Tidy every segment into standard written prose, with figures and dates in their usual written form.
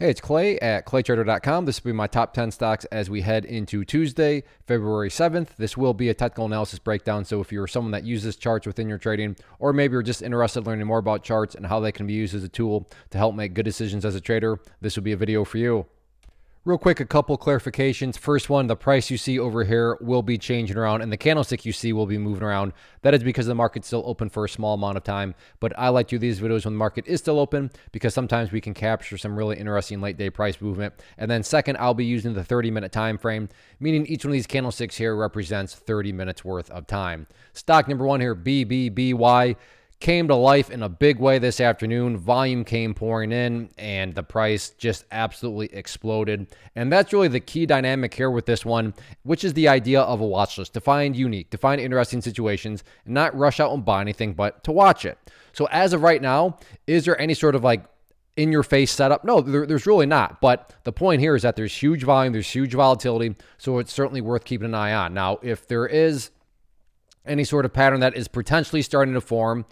Hey, it's Clay at claytrader.com. This will be my top 10 stocks as we head into Tuesday, February 7th. This will be a technical analysis breakdown. So if you're someone that uses charts within your trading, or maybe you're just interested in learning more about charts and how they can be used as a tool to help make good decisions as a trader, this will be a video for you. Real quick, a couple clarifications. First one, the price you see over here will be changing around and the candlestick you see will be moving around. That is because the market's still open for a small amount of time. But I like to do these videos when the market is still open because sometimes we can capture some really interesting late day price movement. And then second, I'll be using the 30-minute time frame, meaning each one of these candlesticks here represents 30 minutes worth of time. Stock number one here, BBBY. Came to life in a big way this afternoon. Volume came pouring in and the price just absolutely exploded. And that's really the key dynamic here with this one, which is the idea of a watch list, to find unique, to find interesting situations, and not rush out and buy anything, but to watch it. So as of right now, is there any sort of like in your face setup? No, there's really not. But the point here is that there's huge volume, there's huge volatility. So it's certainly worth keeping an eye on. Now, if there is any sort of pattern that is potentially starting to form,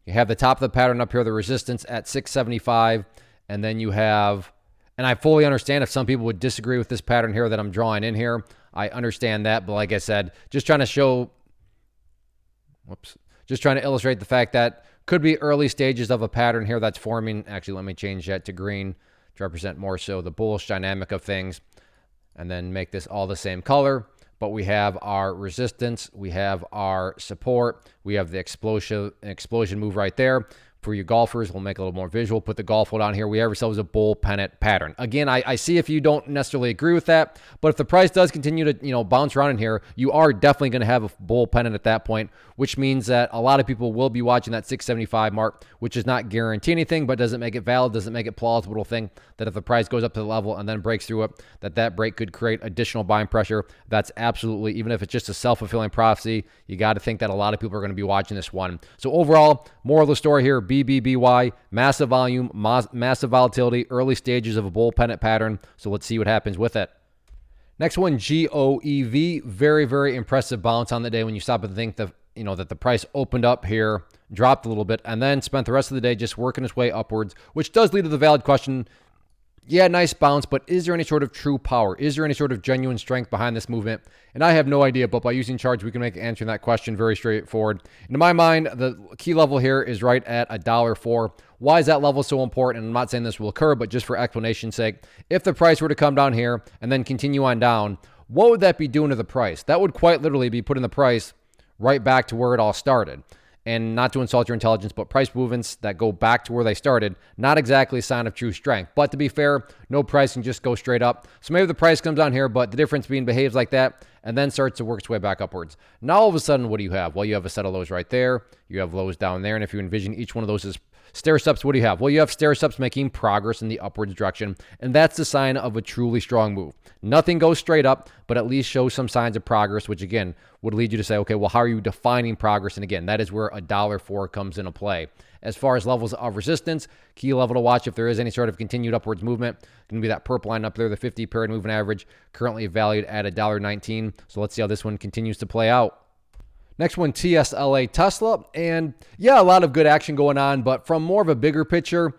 you have the top of the pattern up here, the resistance at 675, and then you have, and I fully understand if some people would disagree with this pattern here that I'm drawing in here. I understand that, but like I said, just trying to show, just trying to illustrate the fact that could be early stages of a pattern here that's forming. Actually, let me change that to green to represent more so the bullish dynamic of things, and then make this all the same color. But we have our resistance, we have our support, we have the explosion move right there. For you golfers, we'll make it a little more visual. Put the golf ball down here. We have ourselves a bull pennant pattern. Again, I see if you don't necessarily agree with that, but if the price does continue to bounce around in here, you are definitely going to have a bull pennant at that point, which means that a lot of people will be watching that 675 mark, which does not guarantee anything, but doesn't make it valid, doesn't make it plausible to think that if the price goes up to the level and then breaks through it, that break could create additional buying pressure. That's absolutely, even if it's just a self-fulfilling prophecy, you got to think that a lot of people are going to be watching this one. So overall, moral of the story here, BBBY, massive volume, massive volatility, early stages of a bull pennant pattern. So let's see what happens with it. Next one, GOEV, very, very impressive bounce on the day when you stop and think that, that the price opened up here, dropped a little bit, and then spent the rest of the day just working its way upwards, which does lead to the valid question. Yeah, nice bounce, but is there any sort of true power? Is there any sort of genuine strength behind this movement? And I have no idea, but by using charts, we can make answering that question very straightforward. And in my mind, the key level here is right at $1.04. Why is that level so important? And I'm not saying this will occur, but just for explanation's sake, if the price were to come down here and then continue on down, what would that be doing to the price? That would quite literally be putting the price right back to where it all started. And not to insult your intelligence, but price movements that go back to where they started, not exactly a sign of true strength. But to be fair, no price can just go straight up. So maybe the price comes down here, but the difference being behaves like that and then starts to work its way back upwards. Now all of a sudden, what do you have? Well, you have a set of lows right there. You have lows down there. And if you envision each one of those as stair steps, what do you have? Well, you have stair steps making progress in the upwards direction, and that's the sign of a truly strong move. Nothing goes straight up, but at least shows some signs of progress, which again would lead you to say, okay, well, how are you defining progress? And again, that is where $1.04 comes into play. As far as levels of resistance, key level to watch if there is any sort of continued upwards movement, going to be that purple line up there, the 50 period moving average, currently valued at $1.19. So let's see how this one continues to play out. Next one, TSLA Tesla. And yeah, a lot of good action going on, but from more of a bigger picture,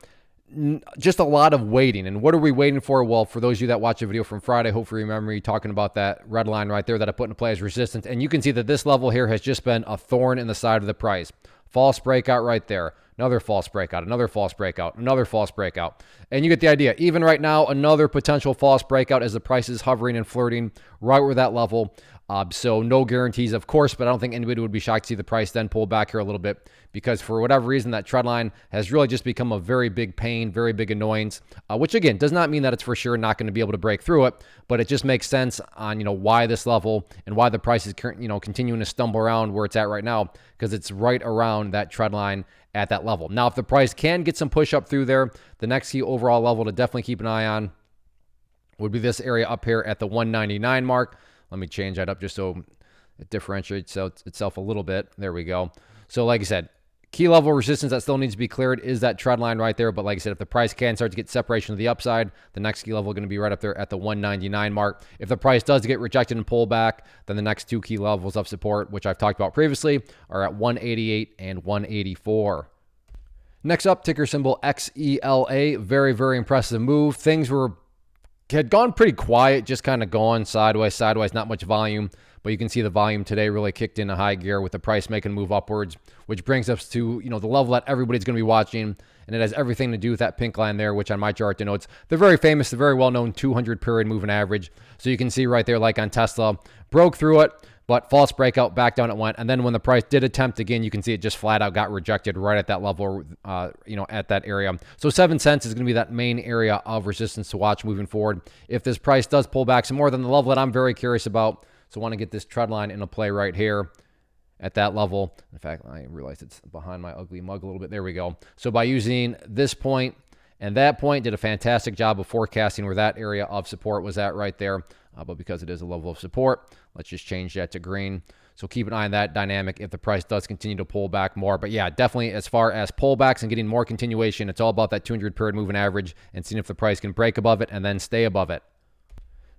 just a lot of waiting. And what are we waiting for? Well, for those of you that watch the video from Friday, hopefully you remember me talking about that red line right there that I put into play as resistance. And you can see that this level here has just been a thorn in the side of the price. False breakout right there. Another false breakout, another false breakout, another false breakout. And you get the idea. Even right now, another potential false breakout as the price is hovering and flirting right with that level. So no guarantees, of course, but I don't think anybody would be shocked to see the price then pull back here a little bit because for whatever reason, that trend line has really just become a very big pain, very big annoyance, which again, does not mean that it's for sure not going to be able to break through it, but it just makes sense on, why this level and why the price is, continuing to stumble around where it's at right now because it's right around that trend line at that level. Now, if the price can get some push up through there, the next key overall level to definitely keep an eye on would be this area up here at the 199 mark. Let me change that up just so it differentiates itself a little bit. There we go. So like I said, key level resistance that still needs to be cleared is that trend line right there. But like I said, if the price can start to get separation to the upside, the next key level is going to be right up there at the 199 mark. If the price does get rejected and pull back, then the next two key levels of support, which I've talked about previously, are at 188 and 184. Next up, ticker symbol XELA. Very, very impressive move. Things had gone pretty quiet, just kind of going sideways, not much volume. But you can see the volume today really kicked into high gear with the price making a move upwards, which brings us to, the level that everybody's going to be watching. And it has everything to do with that pink line there, which on my chart denotes the very famous, the very well-known 200 period moving average. So you can see right there, like on Tesla, broke through it, but false breakout, back down it went. And then when the price did attempt again, you can see it just flat out got rejected right at that level, at that area. So 7 cents is going to be that main area of resistance to watch moving forward. If this price does pull back some more than the level that I'm very curious about. So I want to get this trend line into play right here at that level. In fact, I realized it's behind my ugly mug a little bit. There we go. So by using this point and that point, did a fantastic job of forecasting where that area of support was at right there. But because it is a level of support, let's just change that to green. So keep an eye on that dynamic if the price does continue to pull back more. But yeah, definitely as far as pullbacks and getting more continuation, it's all about that 200 period moving average and seeing if the price can break above it and then stay above it.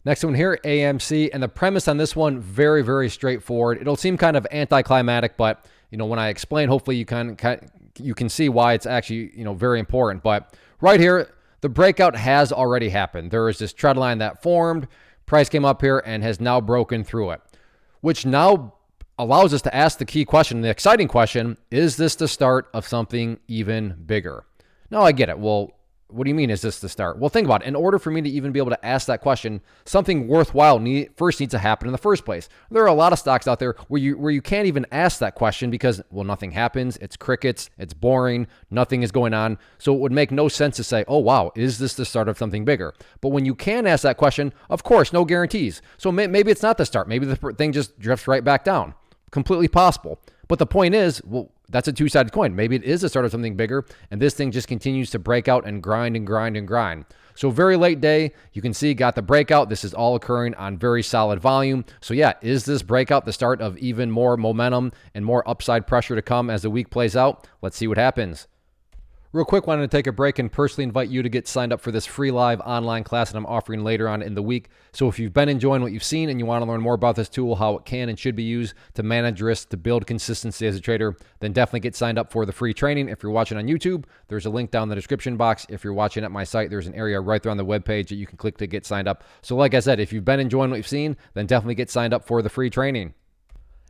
Next one here, AMC, and the premise on this one, very, very straightforward. It'll seem kind of anticlimactic, but when I explain, hopefully you can see why it's actually very important. But right here, the breakout has already happened. There is this trend line that formed, price came up here and has now broken through it, which now allows us to ask the key question, the exciting question: is this the start of something even bigger? Now I get it. Well, what do you mean, is this the start? Well, think about it. In order for me to even be able to ask that question, something worthwhile first needs to happen in the first place. There are a lot of stocks out there where you can't even ask that question because, well, nothing happens. It's crickets. It's boring. Nothing is going on. So it would make no sense to say, oh, wow, is this the start of something bigger? But when you can ask that question, of course, no guarantees. So maybe it's not the start. Maybe the thing just drifts right back down. Completely possible. But the point is, well, that's a two-sided coin. Maybe it is the start of something bigger, and this thing just continues to break out and grind and grind and grind. So very late day, you can see got the breakout. This is all occurring on very solid volume. So yeah, is this breakout the start of even more momentum and more upside pressure to come as the week plays out? Let's see what happens. Real quick, wanted to take a break and personally invite you to get signed up for this free live online class that I'm offering later on in the week. So if you've been enjoying what you've seen and you want to learn more about this tool, how it can and should be used to manage risk, to build consistency as a trader, then definitely get signed up for the free training. If you're watching on YouTube, there's a link down in the description box. If you're watching at my site, there's an area right there on the webpage that you can click to get signed up. So like I said, if you've been enjoying what you've seen, then definitely get signed up for the free training.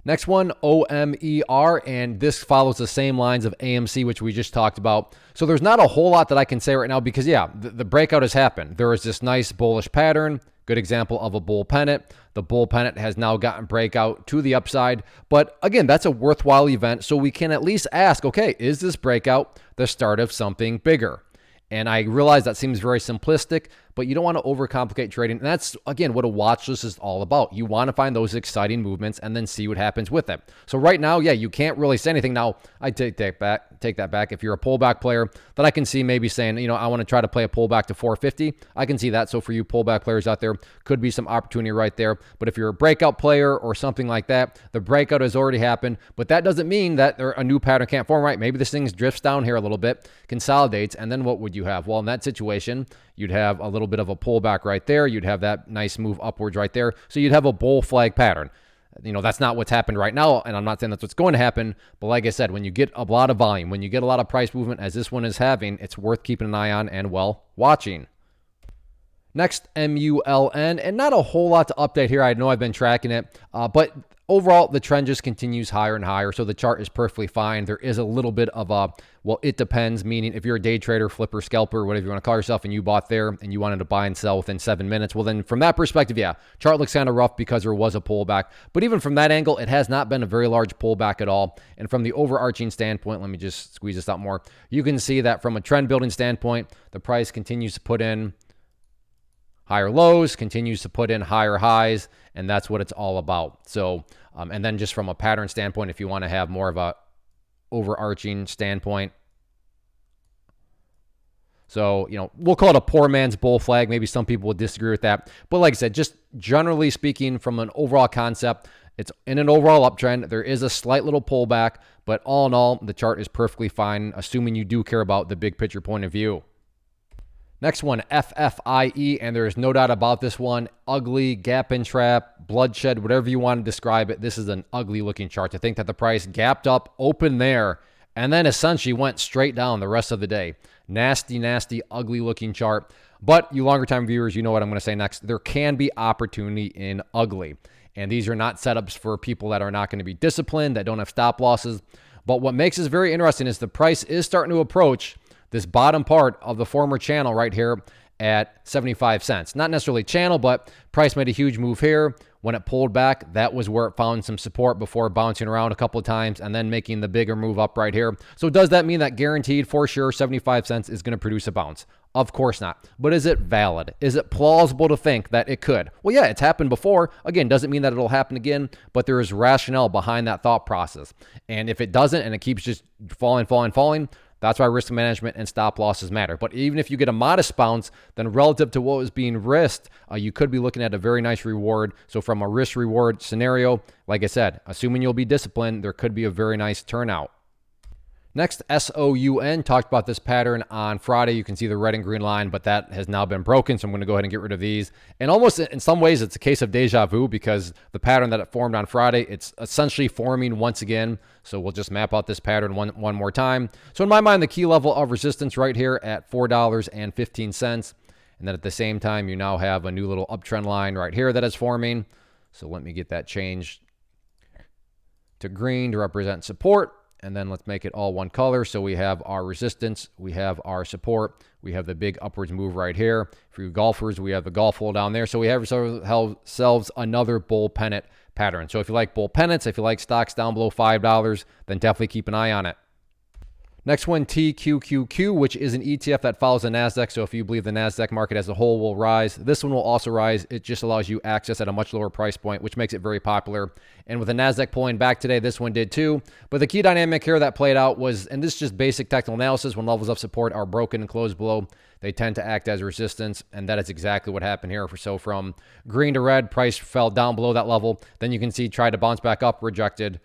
Next one, OMER, and this follows the same lines of AMC, which we just talked about. So there's not a whole lot that I can say right now because, yeah, the breakout has happened. There is this nice bullish pattern, good example of a bull pennant. The bull pennant has now gotten breakout to the upside. But again, that's a worthwhile event, so we can at least ask, okay, is this breakout the start of something bigger? And I realize that seems very simplistic, but you don't want to overcomplicate trading. And that's, again, what a watch list is all about. You want to find those exciting movements and then see what happens with it. So right now, yeah, you can't really say anything. Now, I take that back. If you're a pullback player, then I can see maybe saying, I want to try to play a pullback to 450. I can see that. So for you pullback players out there, could be some opportunity right there. But if you're a breakout player or something like that, the breakout has already happened. But that doesn't mean that a new pattern can't form, right? Maybe this thing drifts down here a little bit, consolidates, and then what would you have? Well, in that situation, you'd have a little bit of a pullback right there. You'd have that nice move upwards right there. So you'd have a bull flag pattern. That's not what's happened right now, and I'm not saying that's what's going to happen. But like I said, when you get a lot of volume, when you get a lot of price movement, as this one is having, it's worth keeping an eye on and, well, watching. Next, MULN, and not a whole lot to update here. I know I've been tracking it, but overall, the trend just continues higher and higher, so the chart is perfectly fine. There is a little bit of a, well, it depends, meaning if you're a day trader, flipper, scalper, whatever you want to call yourself, and you bought there and you wanted to buy and sell within 7 minutes, well, then from that perspective, yeah, chart looks kind of rough because there was a pullback. But even from that angle, it has not been a very large pullback at all. And from the overarching standpoint, let me just squeeze this out more. You can see that from a trend building standpoint, the price continues to put in higher lows, continues to put in higher highs, and that's what it's all about. So, and then just from a pattern standpoint, if you want to have more of a overarching standpoint, so, we'll call it a poor man's bull flag. Maybe some people would disagree with that. But like I said, just generally speaking, from an overall concept, it's in an overall uptrend. There is a slight little pullback, but all in all, the chart is perfectly fine, assuming you do care about the big picture point of view. Next one, FFIE, and there is no doubt about this one. Ugly, gap and trap, bloodshed, whatever you want to describe it. This is an ugly looking chart. To think that the price gapped up, open there, and then essentially went straight down the rest of the day. Nasty, nasty, ugly looking chart. But you longer time viewers, you know what I'm going to say next. There can be opportunity in ugly. And these are not setups for people that are not going to be disciplined, that don't have stop losses. But what makes this very interesting is the price is starting to approach this bottom part of the former channel right here at 75 cents. Not necessarily channel, but price made a huge move here. When it pulled back, that was where it found some support before bouncing around a couple of times and then making the bigger move up right here. So does that mean that guaranteed for sure 75 cents is going to produce a bounce? Of course not. But is it valid? Is it plausible to think that it could? Well, yeah, it's happened before. Again, doesn't mean that it'll happen again, but there is rationale behind that thought process. And if it doesn't and it keeps just falling, that's why risk management and stop losses matter. But even if you get a modest bounce, then relative to what was being risked, you could be looking at a very nice reward. So from a risk-reward scenario, like I said, assuming you'll be disciplined, there could be a very nice turnout. Next, SOUN, talked about this pattern on Friday. You can see the red and green line, but that has now been broken, so I'm going to go ahead and get rid of these. And almost in some ways, it's a case of deja vu because the pattern that it formed on Friday, it's essentially forming once again. So we'll just map out this pattern one more time. So in my mind, the key level of resistance right here at $4.15. And then at the same time, you now have a new little uptrend line right here that is forming. So let me get that changed to green to represent support. And then let's make it all one color. So we have our resistance, we have our support, we have the big upwards move right here. For you golfers, we have the golf hole down there. So we have ourselves another bull pennant pattern. So if you like bull pennants, if you like stocks down below $5, then definitely keep an eye on it. Next one, TQQQ, which is an ETF that follows the NASDAQ. So if you believe the NASDAQ market as a whole will rise, this one will also rise. It just allows you access at a much lower price point, which makes it very popular. And with the NASDAQ pulling back today, this one did too. But the key dynamic here that played out was, and this is just basic technical analysis, when levels of support are broken and closed below, they tend to act as resistance. And that is exactly what happened here. So from green to red, price fell down below that level. Then you can see tried to bounce back up, rejected.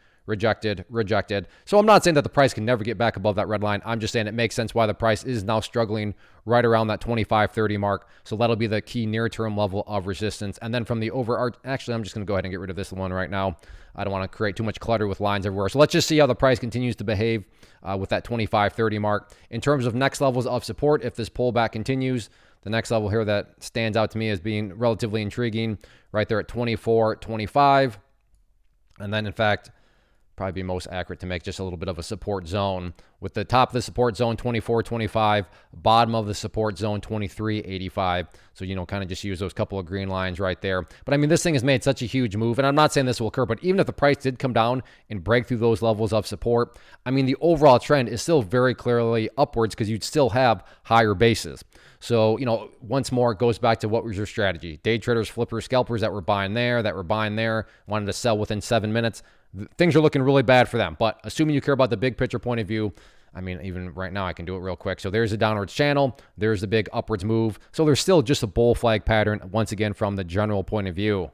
So I'm not saying that the price can never get back above that red line. I'm just saying it makes sense why the price is now struggling right around that 25.30 mark. So that'll be the key near-term level of resistance. And then from the actually, I'm just going to go ahead and get rid of this one right now. I don't want to create too much clutter with lines everywhere. So let's just see how the price continues to behave with that 25.30 mark. In terms of next levels of support, if this pullback continues, the next level here that stands out to me as being relatively intriguing, right there at 24.25. And then, in fact, probably be most accurate to make just a little bit of a support zone with the top of the support zone 24.25, bottom of the support zone 23.85. So, kind of just use those couple of green lines right there. But I mean, this thing has made such a huge move, and I'm not saying this will occur, but even if the price did come down and break through those levels of support, I mean, the overall trend is still very clearly upwards because you'd still have higher bases. So, once more, it goes back to what was your strategy. Day traders, flippers, scalpers that were buying there, wanted to sell within 7 minutes. Things are looking really bad for them. But assuming you care about the big picture point of view, I mean, even right now, I can do it real quick. So there's a downwards channel. There's the big upwards move. So there's still just a bull flag pattern, once again, from the general point of view.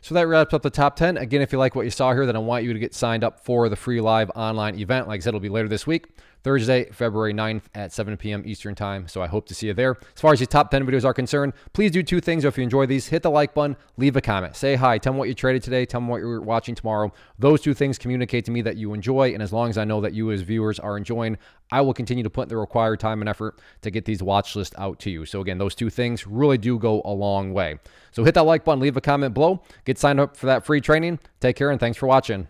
So that wraps up the top 10. Again, if you like what you saw here, then I want you to get signed up for the free live online event. Like I said, it'll be later this week, Thursday, February 9th at 7 p.m. Eastern time. So I hope to see you there. As far as these top 10 videos are concerned, please do two things. If you enjoy these, hit the like button, leave a comment, say hi, tell me what you traded today, tell me what you're watching tomorrow. Those two things communicate to me that you enjoy. And as long as I know that you as viewers are enjoying, I will continue to put the required time and effort to get these watch lists out to you. So again, those two things really do go a long way. So hit that like button, leave a comment below, get signed up for that free training. Take care and thanks for watching.